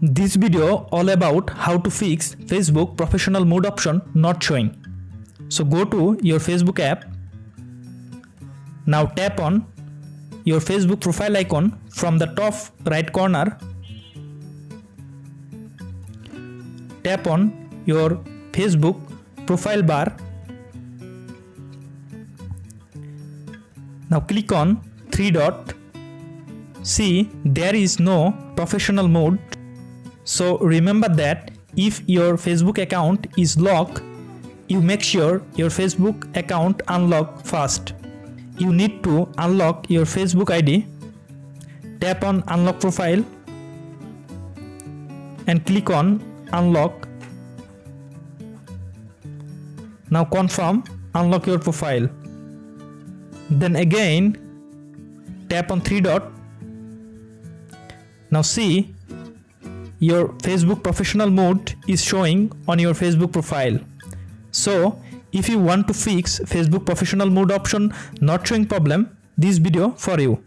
This video all about how to fix Facebook professional mode option not showing. So go to your Facebook app. Now tap on your Facebook profile icon from the top right corner. Tap on your Facebook profile bar. Now click on three dot. See, there is no professional mode. So remember that if your Facebook account is locked, you make sure your Facebook account unlock first. You need to unlock your Facebook ID. Tap on unlock profile and click on unlock. Now confirm unlock your profile. Then again tap on three dot. Now see, your Facebook professional mode is showing on your Facebook profile. So if you want to fix Facebook professional mode option not showing problem, this video for you.